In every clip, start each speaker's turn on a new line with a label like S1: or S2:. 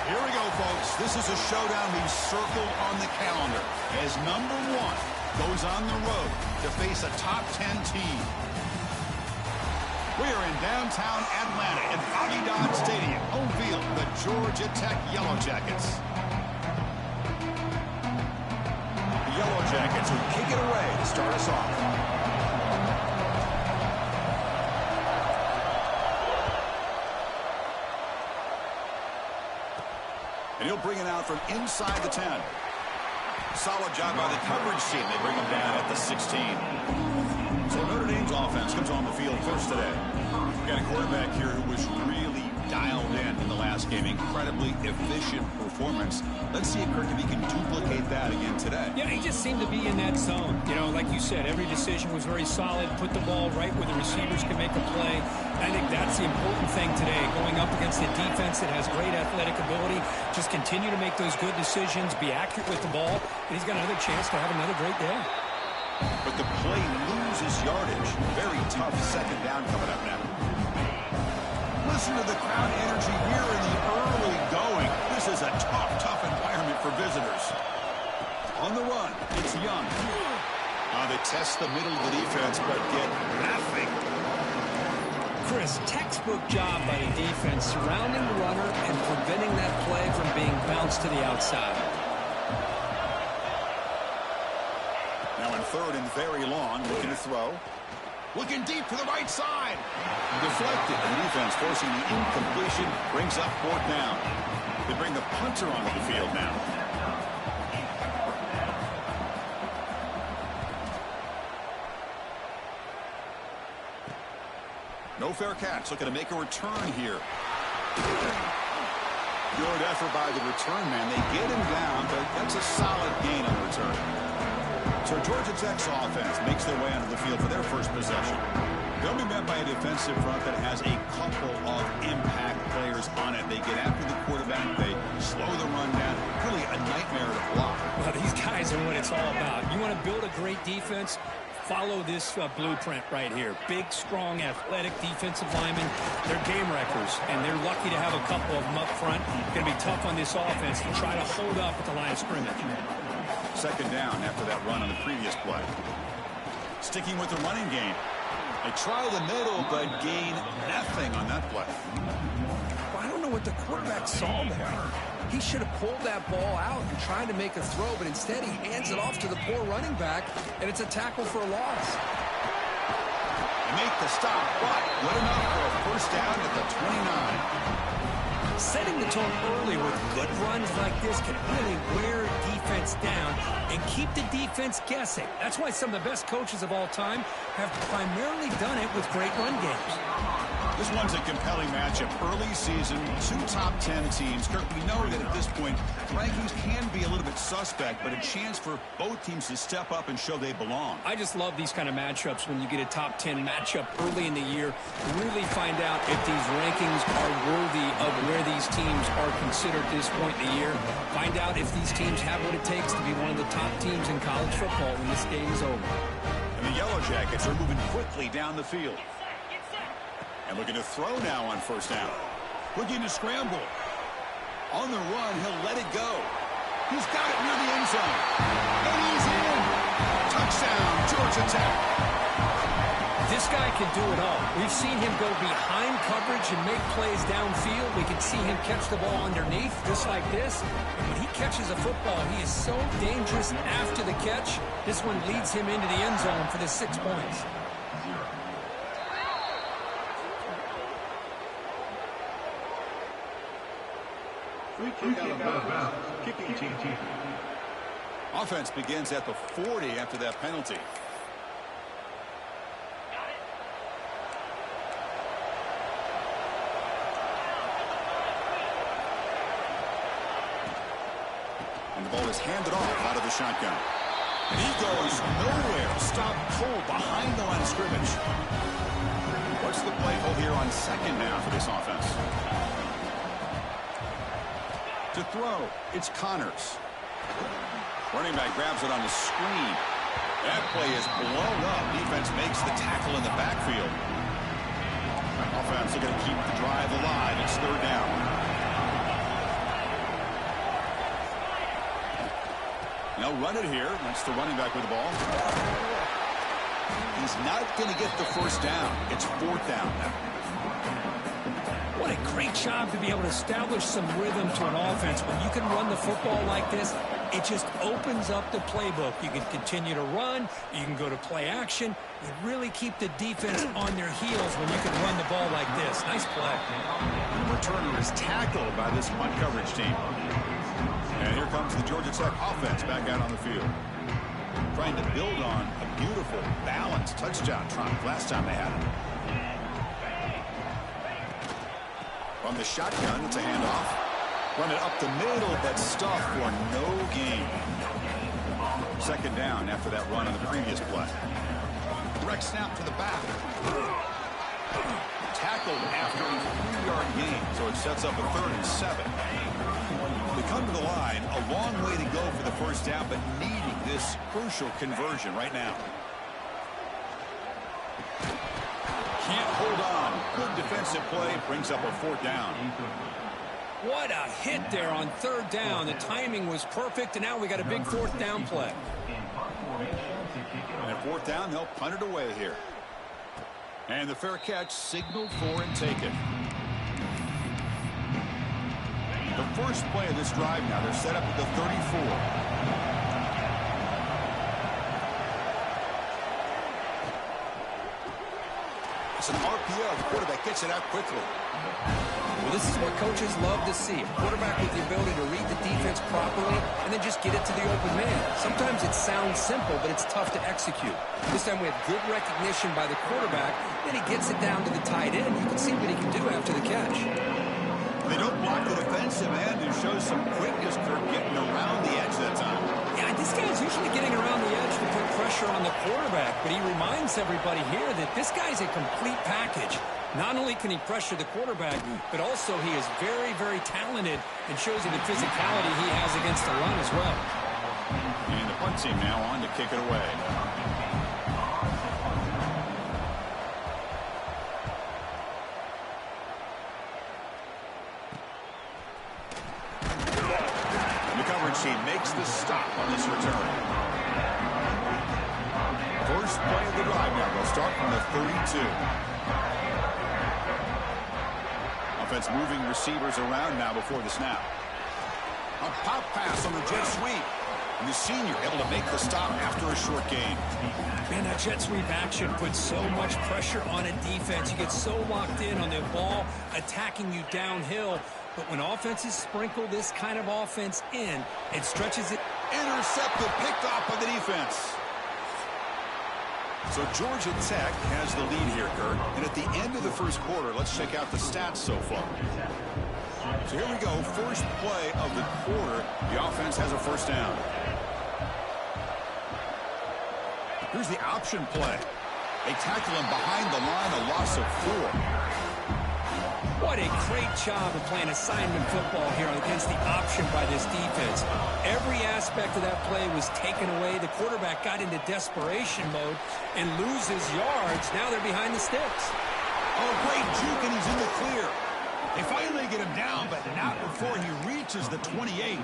S1: Here we go, folks. This is a showdown we've circled on the calendar as number 1 goes on the road to face a top 10 team. We are in downtown Atlanta at Foggy Dodge Stadium, home field, the Georgia Tech Yellow Jackets. The Yellow Jackets will kick it away to start us off. And he'll bring it out from inside the 10. Solid job by the coverage team. They bring him down at the 16. So Notre Dame's offense comes on the field first today. We've got a quarterback here who was really dialed in the last game. Incredibly efficient performance. Let's see if Kirby can duplicate that again today.
S2: Yeah, he just seemed to be in that zone. You know, like you said, every decision was very solid. Put the ball right where the receivers can make a play. I think that's the important thing today, going up against a defense that has great athletic ability. Just continue to make those good decisions, be accurate with the ball, and he's got another chance to have another great day.
S1: But the play loses yardage. Very tough second down coming up now. Listen to the crowd energy here in the early going. This is a tough environment for visitors. On the run, it's Young. They test the middle of the defense, but get nothing.
S2: Chris, textbook job by the defense surrounding the runner and preventing that play from being bounced to the outside.
S1: Now in third and very long, looking to throw. Looking deep to the right side. Deflected. The defense forcing the incompletion. Brings up fourth down. They bring the punter onto the field now. No fair catch. Looking to make a return here. Good effort by the return man. They get him down, but that's a solid gain on the return. So Georgia Tech's offense makes their way onto the field for their first possession. They'll be met by a defensive front that has a couple of impact players on it. They get after the quarterback. They slow the run down. Really a nightmare to block.
S2: Well, these guys are what it's all about. You want to build a great defense? Follow this blueprint right here. Big, strong, athletic defensive linemen. They're game wreckers, and they're lucky to have a couple of them up front. Going to be tough on this offense to try to hold up at the line of scrimmage.
S1: Second down after that run on the previous play. Sticking with the running game. They try the middle, but gain nothing on that play.
S3: Well, I don't know what the quarterback saw there. He should have pulled that ball out and tried to make a throw, but instead he hands it off to the poor running back, and it's a tackle for a loss.
S1: They make the stop, but good enough for a first down at the 29.
S2: Setting the tone early with good runs like this can really wear a defense down and keep the defense guessing. That's why some of the best coaches of all time have primarily done it with great run games.
S1: This one's a compelling matchup. Early season, 2 top 10 teams. Kirk, we know that at this point, rankings can be a little bit suspect, but a chance for both teams to step up and show they belong.
S2: I just love these kind of matchups when you get a top 10 matchup early in the year. Really find out if these rankings are worthy of where these teams are considered at this point in the year. Find out if these teams have what it takes to be one of the top teams in college football when this game is over.
S1: And the Yellow Jackets are moving quickly down the field. And looking to throw now on first down. Looking to scramble. On the run, he'll let it go. He's got it near the end zone. And he's in. Touchdown, Georgia Tech.
S2: This guy can do it all. We've seen him go behind coverage and make plays downfield. We can see him catch the ball underneath, just like this. And when he catches a football, he is so dangerous after the catch. This one leads him into the end zone for the 6 points.
S1: Kicking team. Offense begins at the 40 after that penalty. And the ball is handed off out of the shotgun. And he goes nowhere. Stop cold behind the line of scrimmage. What's the play call here on second down for this offense? To throw, it's Connors. Running back grabs it on the screen. That play is blown up. Defense makes the tackle in the backfield. Offense looking to keep the drive alive. It's third down. They'll run it here. That's the running back with the ball. He's not going to get the first down. It's 4th down now.
S2: What a great job to be able to establish some rhythm to an offense. When you can run the football like this, it just opens up the playbook. You can continue to run. You can go to play action. You really keep the defense on their heels when you can run the ball like this. Nice play.
S1: The returner is tackled by this punt coverage team. And here comes the Georgia Tech offense back out on the field. Trying to build on a beautiful, balanced touchdown try last time they had it. From the shotgun, it's a handoff. Run it up the middle, but stuffed for no gain. 2nd down after that run on the previous play. Direct snap to the back. Tackled after a 3-yard gain, so it sets up a 3rd and 7. They come to the line, a long way to go for the first down, but needing this crucial conversion right now. Can't hold on. Good defensive play, brings up a 4th down.
S2: What a hit there on 3rd down. The timing was perfect, and now we got a big 4th down play.
S1: And at 4th down, they'll punt it away here. And the fair catch signaled for and taken. The first play of this drive now, they're set up at the 34. It's an RPO. The quarterback gets it out quickly.
S3: Well, this is what coaches love to see. A quarterback with the ability to read the defense properly and then just get it to the open man. Sometimes it sounds simple, but it's tough to execute. This time we have good recognition by the quarterback, and he gets it down to the tight end. You can see what he can do after the catch.
S1: They don't block the defensive end, who shows some quickness for getting around the edge that time.
S2: Yeah, this guy's usually getting around the edge to put pressure on the quarterback, but he reminds everybody here that this guy's a complete package. Not only can he pressure the quarterback, but also he is very, very talented and shows you the physicality he has against the run as well.
S1: And the punt team now on to kick it away. She makes the stop on this return. First play of the drive now. They'll start from the 32. Offense moving receivers around now before the snap. A pop pass on the jet sweep. And the senior able to make the stop after a short gain.
S2: Man, that jet sweep action puts so much pressure on a defense. You get so locked in on the ball attacking you downhill. But when offenses sprinkle this kind of offense in, it stretches it.
S1: Intercepted, picked off by the defense. So Georgia Tech has the lead here, Kurt. And at the end of the first quarter, let's check out the stats so far. So here we go. First play of the quarter. The offense has a first down. Here's the option play. They tackle him behind the line, a loss of 4.
S2: What a great job of playing assignment football here against the option by this defense. Every aspect of that play was taken away. The quarterback got into desperation mode and loses yards. Now they're behind the sticks.
S1: Oh, great juke, and he's in the clear. They finally get him down, but not before he reaches the 28.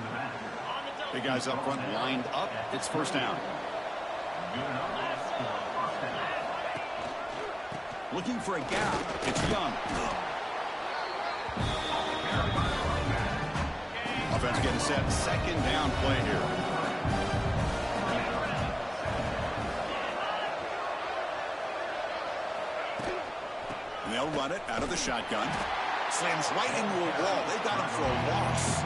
S1: Big guys up front lined up. It's first down. Looking for a gap. It's Young. Offense getting set. Second down play here. And they'll run it out of the shotgun. Slams right into a wall. They got him for a loss.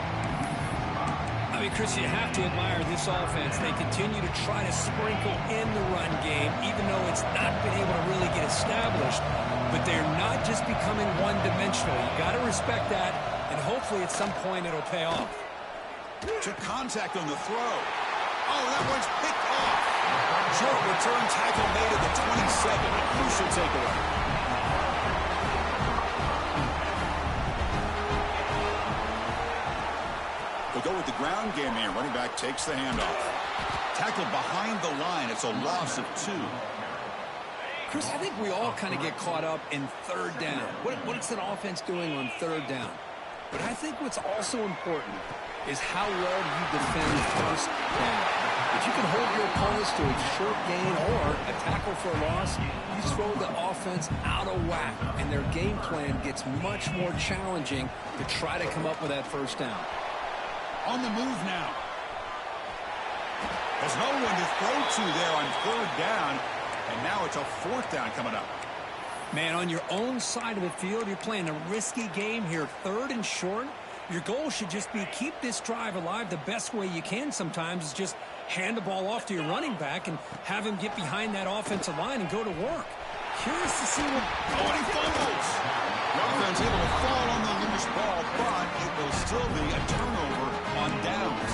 S2: I mean, Chris, you have to admire this offense. They continue to try to sprinkle in the run game, even though it's not been able to really get established. But they're not just becoming one-dimensional. You got to respect that, and hopefully at some point it'll pay off.
S1: To contact on the throw. Oh, that one's picked off. Short return tackle made at the 27. A crucial takeaway. They'll go with the ground game here. Running back takes the handoff. Tackled behind the line. It's a loss of 2.
S3: Chris, I think we all kind of get caught up in third down. What's an offense doing on third down? But I think what's also important is how well you defend first down. If you can hold your opponents to a short gain or a tackle for a loss, you throw the offense out of whack, and their game plan gets much more challenging to try to come up with that first down.
S1: On the move now. There's no one to throw to there on third down, and now it's a fourth down coming up.
S2: Man, on your own side of the field, you're playing a risky game here, third and short. Your goal should just be keep this drive alive the best way you can sometimes is just hand the ball off to your running back and have him get behind that offensive line and go to work. Curious to see what...
S1: Oh, and he fumbles! The offense able to fall on the loose ball, but it will still be a turnover on downs.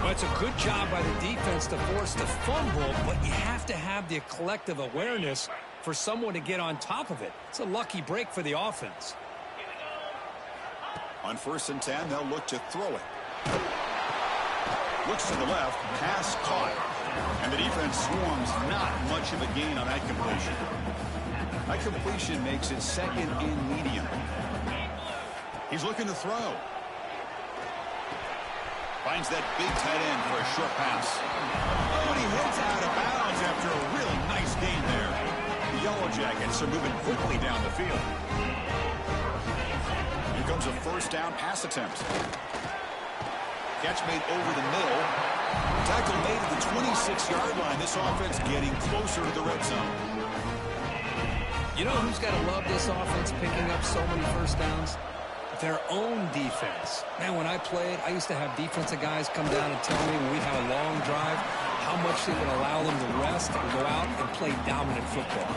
S2: Well, it's a good job by the defense to force the fumble, but you have to have the collective awareness for someone to get on top of it. It's a lucky break for the offense.
S1: On 1st and 10, they'll look to throw it. Looks to the left, pass caught. And the defense swarms, not much of a gain on that completion. That completion makes it second and medium. He's looking to throw. Finds that big tight end for a short pass. Oh, and he heads out of bounds after a really nice gain there. The Yellow Jackets are moving quickly down the field. Here comes a first down pass attempt. Catch made over the middle. Tackle made at the 26-yard line. This offense getting closer to the red zone.
S3: You know who's got to love this offense picking up so many first downs? Their own defense. Man, when I played, I used to have defensive guys come down and tell me when we have a long drive how much they would allow them to rest and go out and play dominant football.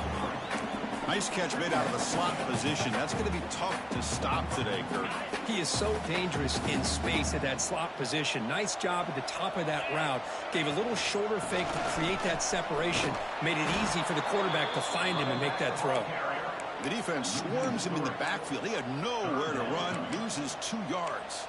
S1: Nice catch made out of the slot position. That's going to be tough to stop today, Kurt.
S2: He is so dangerous in space at that slot position. Nice job at the top of that route. Gave a little shoulder fake to create that separation. Made it easy for the quarterback to find him and make that throw.
S1: The defense swarms him in the backfield. He had nowhere to run, loses 2 yards.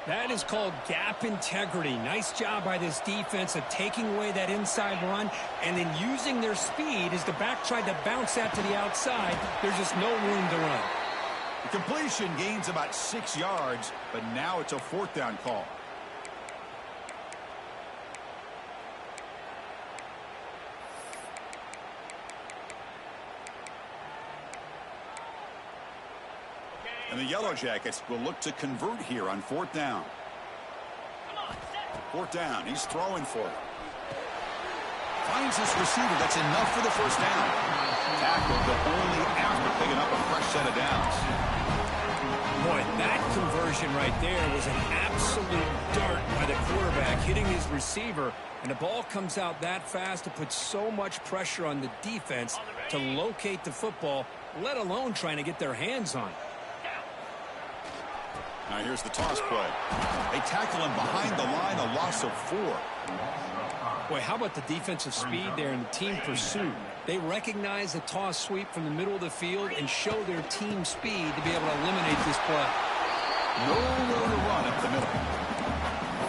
S2: That is called gap integrity. Nice job by this defense of taking away that inside run and then using their speed as the back tried to bounce that to the outside. There's just no room to run.
S1: The completion gains about 6 yards, but now it's a fourth down call. And the Yellow Jackets will look to convert here on fourth down. Fourth down, he's throwing for it. Finds his receiver, that's enough for the first down. Tackled, but only after picking up a fresh set of downs.
S2: Boy, that conversion right there was an absolute dart by the quarterback, hitting his receiver, and the ball comes out that fast to put so much pressure on the defense to locate the football, let alone trying to get their hands on it.
S1: Now here's the toss play. They tackle him behind the line, a loss of 4.
S2: Boy, how about the defensive speed there in the team pursuit? They recognize the toss sweep from the middle of the field and show their team speed to be able to eliminate this play.
S1: Nowhere to run up the middle.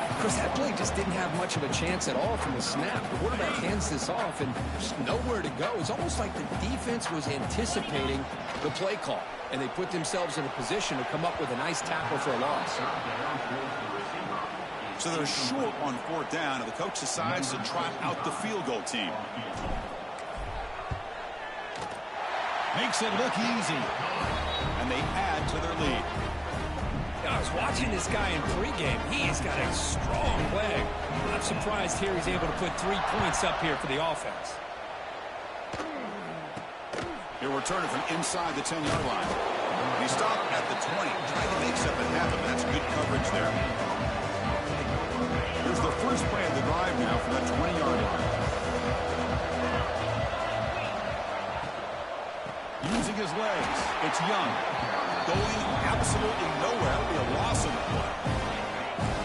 S3: Of course, that play just didn't have much of a chance at all from the snap. The quarterback hands this off and just nowhere to go. It's almost like the defense was anticipating the play call, and they put themselves in a position to come up with a nice tackle for a loss.
S1: So they're short on fourth down, and the coach decides to trot out the field goal team. Makes it look easy. And they add to their lead.
S2: I was watching this guy in pregame. He has got a strong leg. I'm surprised here he's able to put 3 points up here for the offense.
S1: He'll return it from inside the 10-yard line. He stopped at the 20, trying to make something happen, but that's good coverage there. Here's the first play of the drive now from that 20-yard line. Using his legs, it's Young. Going absolutely nowhere. That'll be a loss of the play.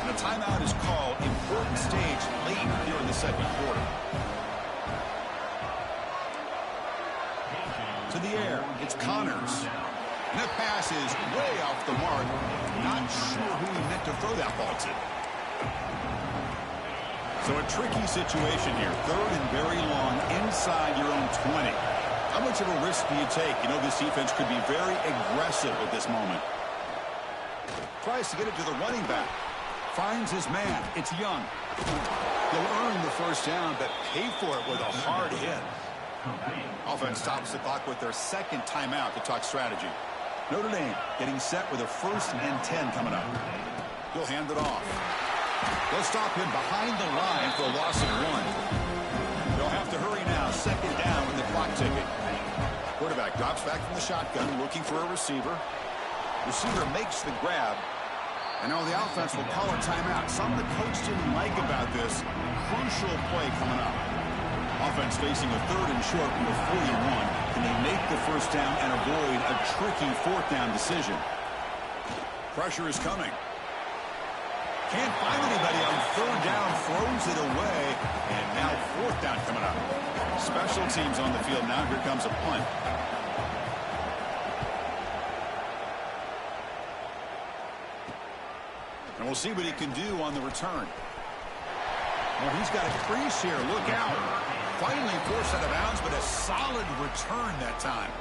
S1: And a timeout is called. Important stage late here in the second quarter. To the air, it's Connors. And that pass is way off the mark. Not sure who he meant to throw that ball to. So a tricky situation here. Third and very long inside your own 20. How much of a risk do you take? You know, this defense could be very aggressive at this moment. Tries to get it to the running back. Finds his man. It's Young. He'll earn the first down, but pay for it with a hard hit. Offense stops the clock with their second timeout to talk strategy. Notre Dame getting set with a 1st and 10 coming up. He'll hand it off. They'll stop him behind the line for a loss of 1. They'll have to hurry now. 2nd down with the clock ticking. Quarterback drops back from the shotgun, looking for a receiver. Receiver makes the grab. And now the offense will call a timeout. Something the coach didn't like about this. Crucial play coming up. Offense facing a 3rd and short from the 41. Can they make the first down and avoid a tricky 4th down decision? Pressure is coming. Can't find anybody on 3rd down. Throws it away. And now 4th down coming up. Special teams on the field. Now here comes a punt. And we'll see what he can do on the return. Well, he's got a crease here. Look out. Finally forced out of bounds, but a solid return that time.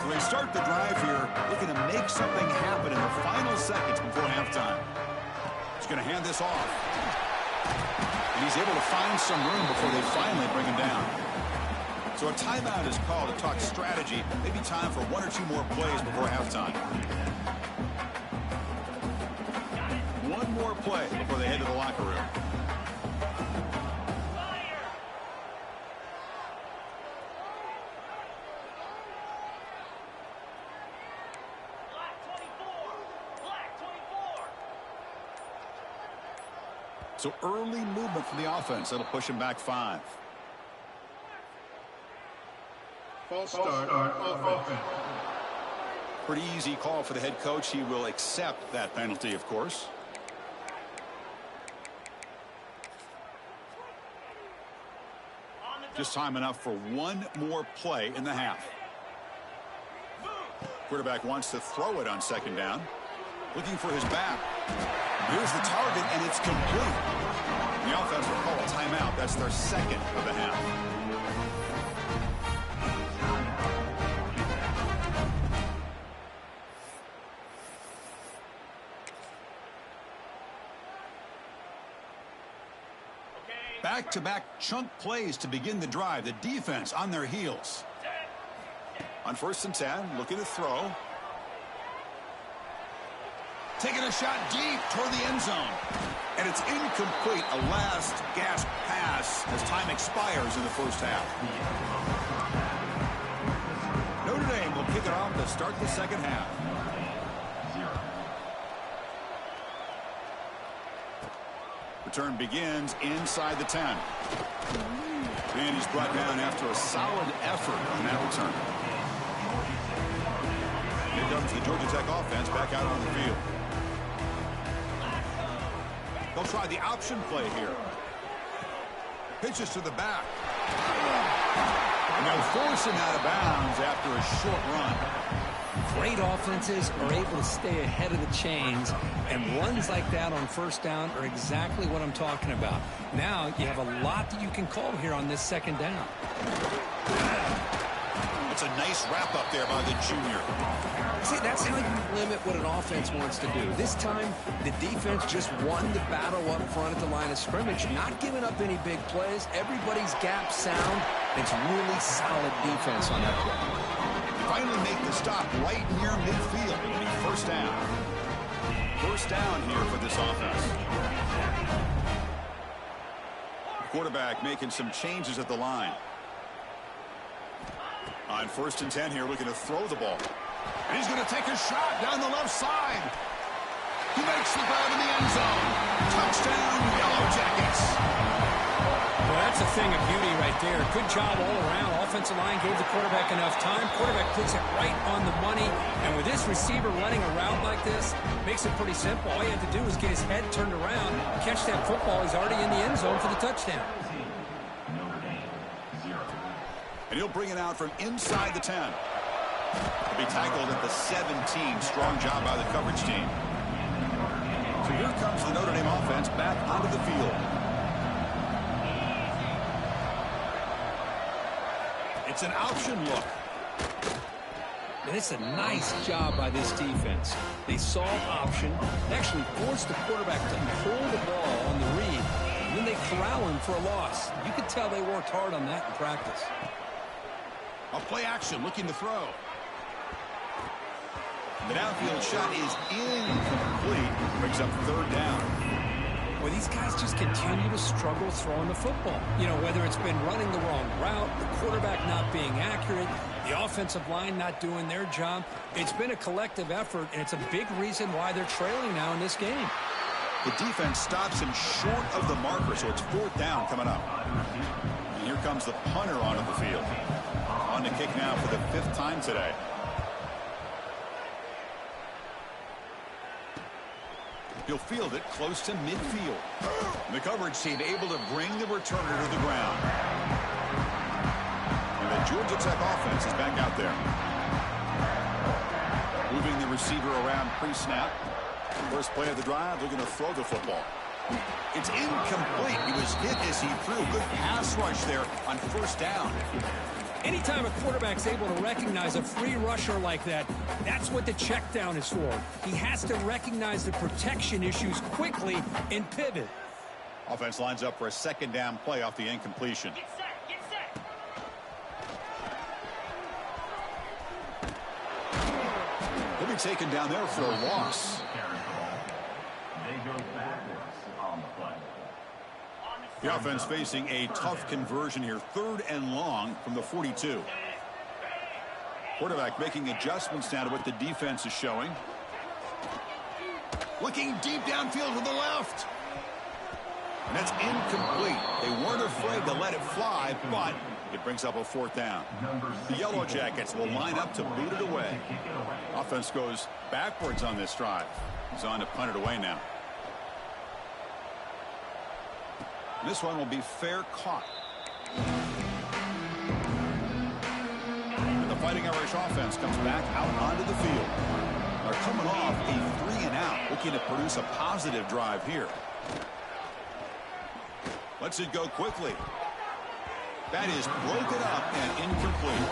S1: So they start the drive here, looking to make something happen in the final seconds before halftime. He's going to hand this off. And he's able to find some room before they finally bring him down. So a timeout is called to talk strategy. Maybe time for 1 or 2 more plays before halftime. 1 more play before they head to the locker room. So early movement from the offense. That'll push him back 5.
S4: False start on offense.
S1: Pretty easy call for the head coach. He will accept that penalty, of course. Just time enough for 1 more play in the half. Quarterback wants to throw it on 2nd down. Looking for his back. Here's the target, and it's complete. The offense will call a timeout. That's their 2nd of the half. Back-to-back chunk plays to begin the drive. The defense on their heels. On 1st and 10, looking to throw. Taking a shot deep toward the end zone. And it's incomplete. A last gasp pass as time expires in the first half. Notre Dame will kick it off to start the second half. Return begins inside the 10. And he's brought down after a solid effort on that return. Here comes the Georgia Tech offense back out on the field. They'll try the option play here. Pitches to the back. And they'll force him out of bounds after a short run.
S2: Great offenses are able to stay ahead of the chains, and runs like that on 1st down are exactly what I'm talking about. Now you have a lot that you can call here on this 2nd down.
S1: It's a nice wrap up there by the junior.
S3: See, that's how you limit what an offense wants to do. This time, the defense just won the battle up front at the line of scrimmage, not giving up any big plays. Everybody's gap sound. It's really solid defense on that play.
S1: Finally make the stop right near midfield. It'll be 1st down. 1st down here for this offense. Quarterback making some changes at the line. On 1st and 10 here, looking to throw the ball. And he's going to take a shot down the left side. He makes the grab in the end zone. Touchdown, Yellow Jackets.
S2: Well, that's a thing of beauty right there. Good job all around. Offensive line gave the quarterback enough time. Quarterback puts it right on the money. And with this receiver running a route like this, makes it pretty simple. All you have to do is get his head turned around, catch that football. He's already in the end zone for the touchdown.
S1: And he'll bring it out from inside the 10. He'll be tackled at the 17. Strong job by the coverage team. So here comes the Notre Dame offense back onto the field. It's an option look.
S2: And it's a nice job by this defense. They saw option, actually forced the quarterback to pull the ball on the read, and then they corral him for a loss. You could tell they worked hard on that in practice.
S1: A play action, looking to throw. The downfield shot is incomplete. Brings up third down.
S2: Well, these guys just continue to struggle throwing the football. You know, whether it's been running the wrong route, the quarterback not being accurate, the offensive line not doing their job. It's been a collective effort, and it's a big reason why they're trailing now in this game.
S1: The defense stops him short of the marker, so it's fourth down coming up. And here comes the punter onto the field. On the kick now for the fifth time today. He'll field it close to midfield. The coverage team able to bring the returner to the ground. And the Georgia Tech offense is back out there. Moving the receiver around pre-snap. First play of the drive, they're going to throw the football. It's incomplete. He was hit as he threw. Good pass rush there on first down.
S2: Anytime a quarterback's able to recognize a free rusher like that, that's what the check down is for. He has to recognize the protection issues quickly and pivot.
S1: Offense lines up for a second down play off the incompletion.
S5: Get set.
S1: He'll be taken down there for a loss. The offense facing a tough conversion here. Third and long from the 42. Quarterback making adjustments now to what the defense is showing. Looking deep downfield to the left. And that's incomplete. They weren't afraid to let it fly, but it brings up a fourth down. The Yellow Jackets will line up to boot it away. Offense goes backwards on this drive. He's on to punt it away now. This one will be fair caught. And the Fighting Irish offense comes back out onto the field. They're coming off a 3-and-out, looking to produce a positive drive here. Lets it go quickly. That is broken up and incomplete.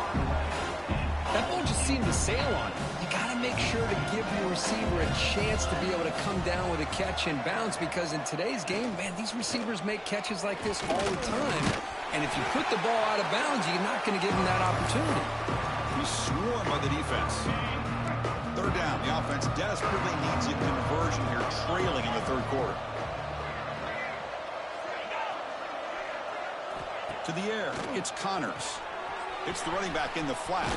S3: That ball just seemed to sail on it. You got to make sure to give your receiver a chance to be able to come down with a catch and bounce, because in today's game, man, these receivers make catches like this all the time. And if you put the ball out of bounds, you're not going to give them that opportunity.
S1: He's swarmed by the defense. Third down. The offense desperately needs a conversion here, trailing in the third quarter. To the air. It's Connors. It's the running back in the flat.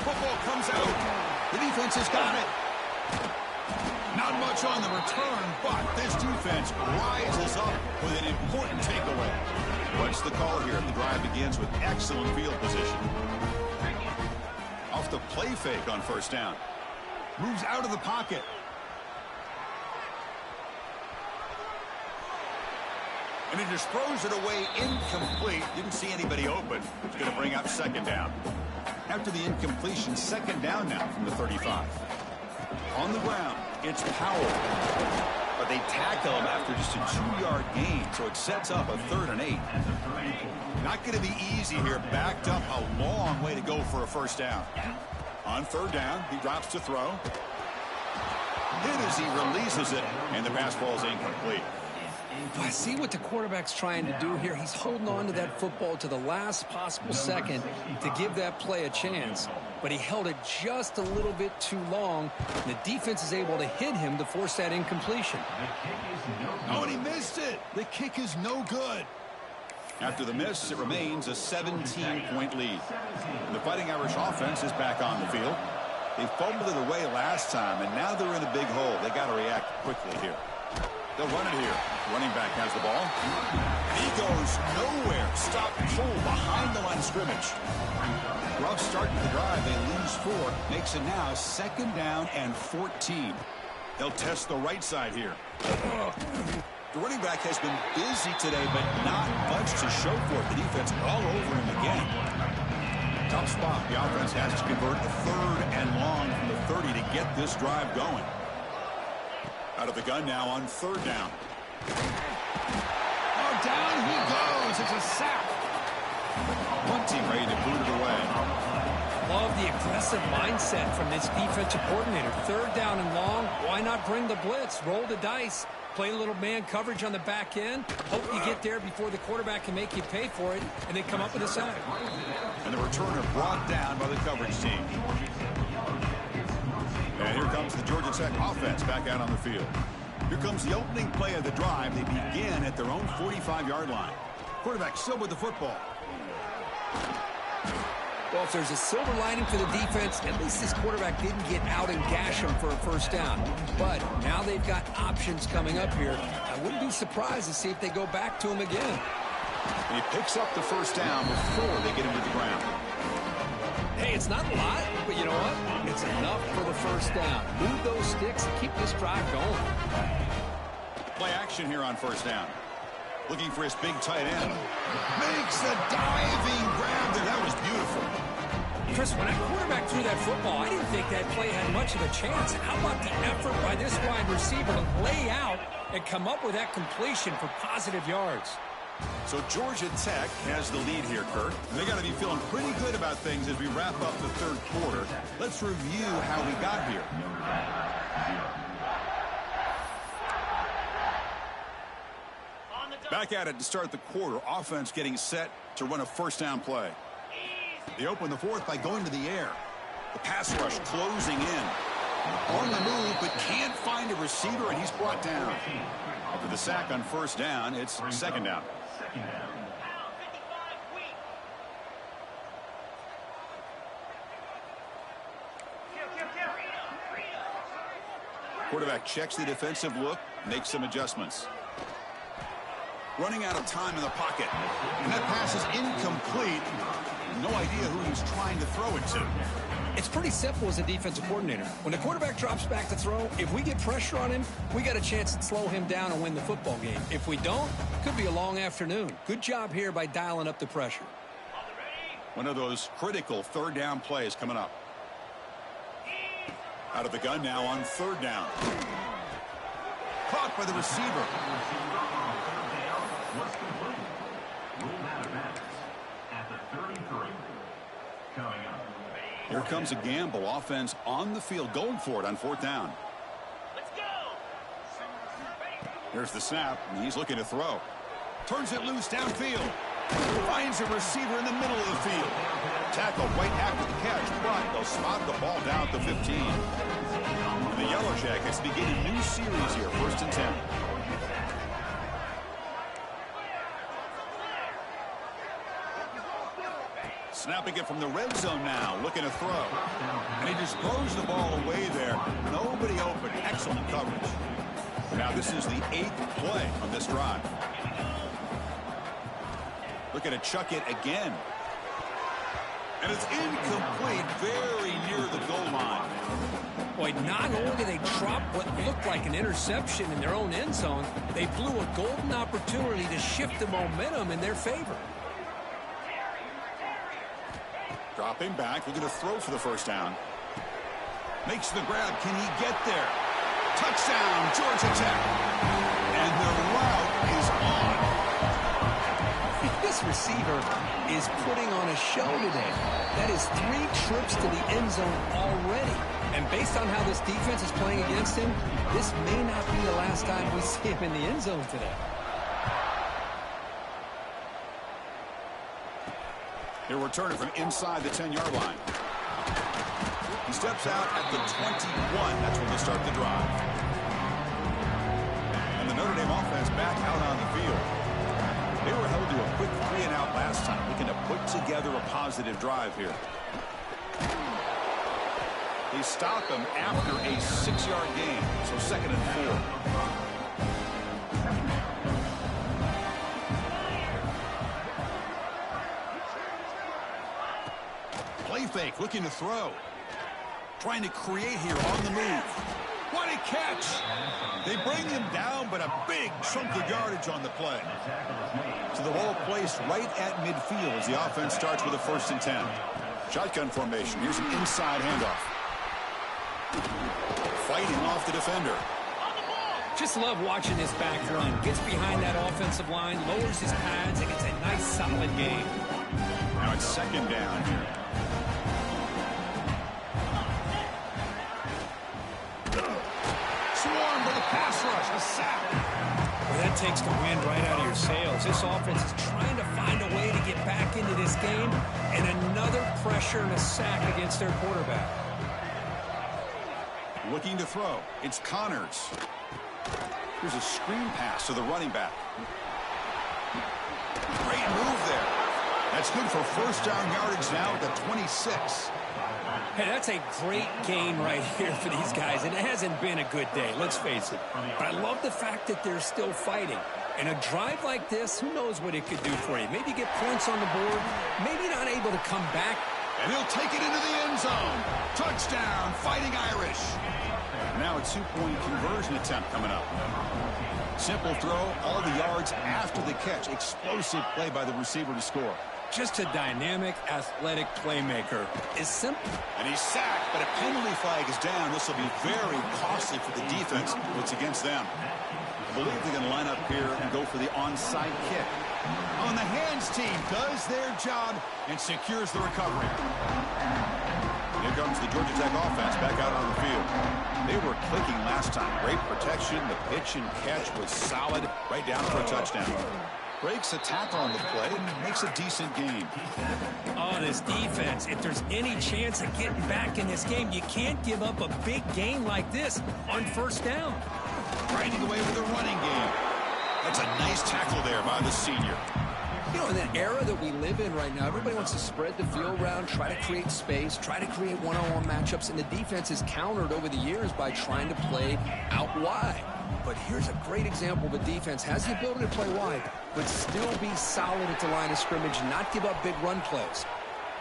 S1: Football comes out. The defense has got it. Not much on the return, but this defense rises up with an important takeaway. What's the call here? The drive begins with excellent field position. Off the play fake on first down. Moves out of the pocket. And he just throws it away incomplete. Didn't see anybody open. It's going to bring up second down. After the incompletion, second down now from the 35. On the ground, it's Powell. But they tackle him after just a 2-yard gain, so it sets up a 3rd and 8. Not going to be easy here. Backed up a long way to go for a first down. On third down, he drops to throw. Hit as he releases it, and the pass ball is incomplete.
S3: Well, I see what the quarterback's trying to do here. He's holding on to that football to the last possible second to give that play a chance. But he held it just a little bit too long. The defense is able to hit him to force that incompletion.
S1: Oh, and he missed it. The kick is no good. After the miss, it remains a 17-point lead. The Fighting Irish offense is back on the field. They fumbled it away last time, and now they're in a big hole. They got to react quickly here. They'll run it here. Running back has the ball. He goes nowhere. Stop pull behind the line of scrimmage. Rough start to the drive. They lose 4. Makes it now second down and 14. They'll test the right side here. The running back has been busy today, but not much to show for it. The defense all over him again. Tough spot. The offense has to convert a 3rd and long from the 30 to get this drive going. Out of the gun now on 3rd down.
S2: Oh, down he goes. It's a sack.
S1: One team ready to boot it away.
S2: Love the aggressive mindset from this defensive coordinator. 3rd down and long. Why not bring the blitz? Roll the dice. Play a little man coverage on the back end. Hope you get there before the quarterback can make you pay for it, and then come up with a sack.
S1: And the returner brought down by the coverage team. And here comes the Georgia Tech offense back out on the field. Here comes the opening play of the drive. They begin at their own 45-yard line. Quarterback still with the football.
S3: Well, if there's a silver lining for the defense, at least this quarterback didn't get out and gash him for a 1st down. But now they've got options coming up here. I wouldn't be surprised to see if they go back to him again.
S1: And he picks up the 1st down before they get him to the ground.
S2: Hey, it's not a lot, but you know what? It's enough for the 1st down. Move those sticks and keep this drive going.
S1: Play action here on 1st down. Looking for his big tight end. Makes the diving grab there. That was beautiful.
S2: Chris, when that quarterback threw that football, I didn't think that play had much of a chance. How about the effort by this wide receiver to lay out and come up with that completion for positive yards?
S1: So Georgia Tech has the lead here, Kirk. They got to be feeling pretty good about things as we wrap up the 3rd quarter. Let's review how we got here. Back at it to start the quarter. Offense getting set to run a 1st down play. They open the 4th by going to the air. The pass rush closing in. On the move, but can't find a receiver, and he's brought down. After the sack on 1st down, it's 2nd down. Quarterback checks the defensive look, makes some adjustments. Running out of time in the pocket. And that pass is incomplete. No idea who he's trying to throw it to.
S3: It's pretty simple as a defensive coordinator. When the quarterback drops back to throw, if we get pressure on him, we got a chance to slow him down and win the football game. If we don't, could be a long afternoon. Good job here by dialing up the pressure.
S1: One of those critical 3rd down plays coming up. Out of the gun now on 3rd down. Caught by the receiver. Here comes a gamble. Offense on the field, going for it on 4th down.
S5: Let's go.
S1: Here's the snap, and he's looking to throw. Turns it loose downfield. Finds a receiver in the middle of the field. Tackle right after the catch, but they'll spot the ball down at the 15. The Yellow Jackets begin a new series here, 1st and 10. Snapping it from the red zone now, looking to throw. And he just throws the ball away there. Nobody open. Excellent coverage. Now this is the 8th play on this drive. Looking to chuck it again. And it's incomplete, very near the goal line.
S2: Boy, not only did they drop what looked like an interception in their own end zone, they blew a golden opportunity to shift the momentum in their favor.
S1: Dropping back, looking to throw for the 1st down. Makes the grab. Can he get there? Touchdown, Georgia Tech. And the route is on.
S3: This receiver is putting on a show today. That is 3 trips to the end zone already. And based on how this defense is playing against him, this may not be the last time we see him in the end zone today.
S1: He'll return it from inside the 10-yard line. He steps out at the 21. That's when they start the drive. And the Notre Dame offense back out on the field. They were held to a quick 3-and-out last time, looking to put together a positive drive here. They stop him after a 6-yard gain, so 2nd and 4. Play fake, looking to throw. Trying to create here on the move. What a catch! They bring him down, but a big chunk of yardage on the play. So the ball placed right at midfield as the offense starts with a 1st and 10. Shotgun formation. Here's an inside handoff. Fighting off the defender.
S2: Just love watching this back run. Gets behind that offensive line, lowers his pads, and gets a nice, solid gain.
S1: Now it's second down here.
S4: Swarmed with a pass rush, a sack.
S2: Well, that takes the wind right out of your sails. This offense is trying to find a way to get back into this game, and another pressure and a sack against their quarterback.
S1: Looking to throw. It's Connors. Here's a screen pass to the running back. Great move there. That's good for first down yardage now at the 26.
S2: Hey, that's a great gain right here for these guys, and it hasn't been a good day, let's face it. But I love the fact that they're still fighting. And a drive like this, who knows what it could do for you. Maybe get points on the board, maybe not able to come back.
S1: And he'll take it into the end zone. Touchdown, Fighting Irish. Now a two-point conversion attempt coming up. Simple throw, all the yards after the catch. Explosive play by the receiver to score.
S2: Just a dynamic, athletic playmaker. Is simple.
S1: And he's sacked, but a penalty flag is down. This will be very costly for the defense. It's against them. I believe they're going to line up here and go for the onside kick. On the hands team does their job and secures the recovery. Here comes the Georgia Tech offense back out on the field. They were clicking last time. Great protection. The pitch and catch was solid. Right down for a touchdown. Breaks a tackle on the play and makes a decent gain.
S2: Oh, this defense, if there's any chance of getting back in this game, you can't give up a big gain like this on first down.
S1: Riding away with a running game. That's a nice tackle there by the senior.
S3: You know, in that era that we live in right now, everybody wants to spread the field around, try to create space, try to create one-on-one matchups, and the defense is countered over the years by trying to play out wide. But here's a great example of a defense has the ability to play wide, but still be solid at the line of scrimmage and not give up big run plays.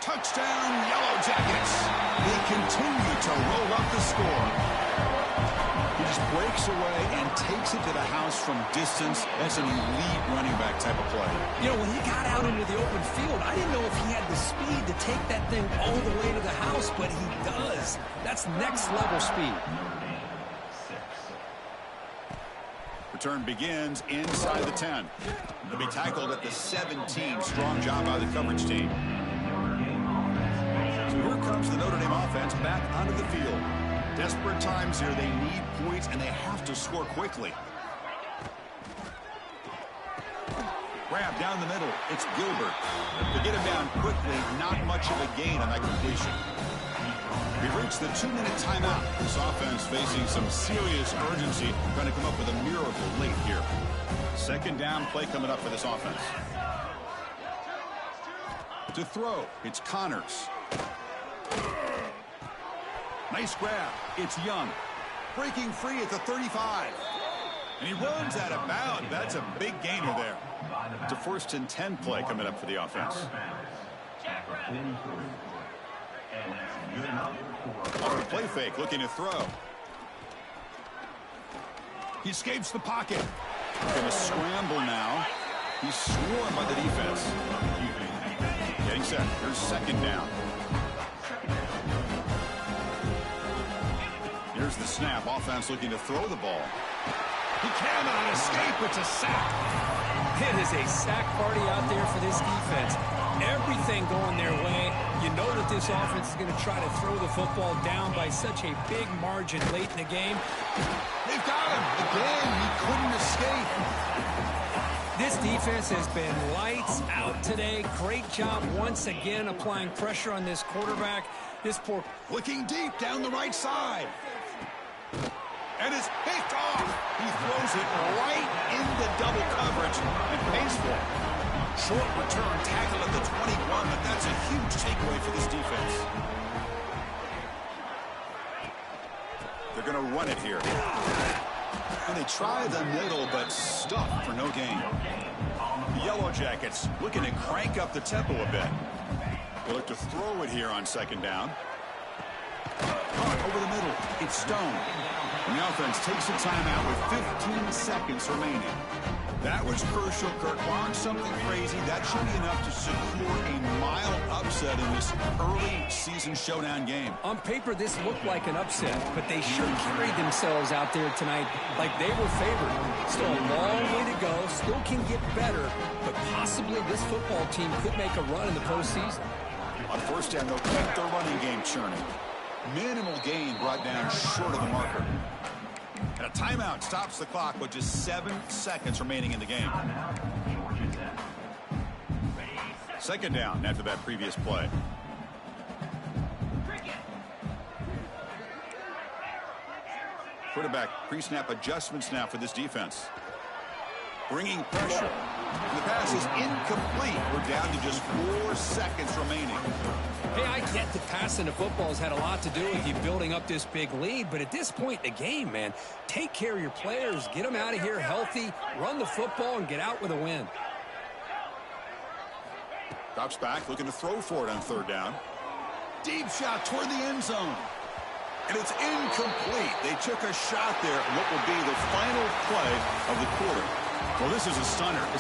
S1: Touchdown, Yellow Jackets. They continue to roll up the score. He just breaks away and takes it to the house from distance. That's an elite running back type of play.
S2: You know, when he got out into the open field, I didn't know if he had the speed to take that thing all the way to the house, but he does. That's next level speed.
S1: Return begins inside the 10. He'll be tackled at the 17. Strong job by the coverage team. So here comes the Notre Dame offense back onto the field. Desperate times here. They need points, and they have to score quickly. Grab down the middle. It's Gilbert. To get him down quickly, not much of a gain on that completion. We've reached the 2-minute timeout. This offense facing some serious urgency, trying to come up with a miracle late here. Second down play coming up for this offense. To throw, it's Connors. Nice grab. It's Young. Breaking free at the 35. And he runs out of bounds. That's a big gainer there. It's a 1st and 10 play coming up for the offense. On the play fake, looking to throw. He escapes the pocket. Going to scramble now. He's swarmed by the defense. Getting set. Here's second down. Here's the snap. Offense looking to throw the ball. He cannot escape. It's a sack.
S2: It is a sack party out there for this defense. Everything going their way. You know that this offense is going to try to throw the football down by such a big margin late in the game.
S1: They've got him. Again, he couldn't escape.
S2: This defense has been lights out today. Great job once again applying pressure on this quarterback. This poor...
S1: Looking deep down the right side. And it's picked off. He throws it right into double coverage and pays for it. Short return tackle at the 21, but that's a huge takeaway for this defense. They're going to run it here. And they try the middle, but stuffed for no gain. The Yellow Jackets looking to crank up the tempo a bit. They look to throw it here on second down. Over the middle, it's Stone. And the offense takes a timeout with 15 seconds remaining. That was crucial, Kirk. Barring something crazy, that should be enough to secure a mild upset in this early season showdown game.
S2: On paper, this looked like an upset, but they sure carried themselves out there tonight like they were favored. Still a long way to go, still can get better, but possibly this football team could make a run in the postseason.
S1: On first down, they'll keep their running game churning. Minimal gain brought down short of the marker. And a timeout stops the clock with just 7 seconds remaining in the game. Second down after that previous play. Quarterback pre-snap adjustments now for this defense. Bringing pressure. And the pass is incomplete. We're down to just 4 seconds remaining.
S2: Hey, I get that passing the football has had a lot to do with you building up this big lead, but at this point in the game, man, take care of your players, get them out of here healthy, run the football, and get out with a win.
S1: Drops back, looking to throw for it on third down. Deep shot toward the end zone. And it's incomplete. They took a shot there at what will be the final play of the quarter. Well, this is a stunner. It's a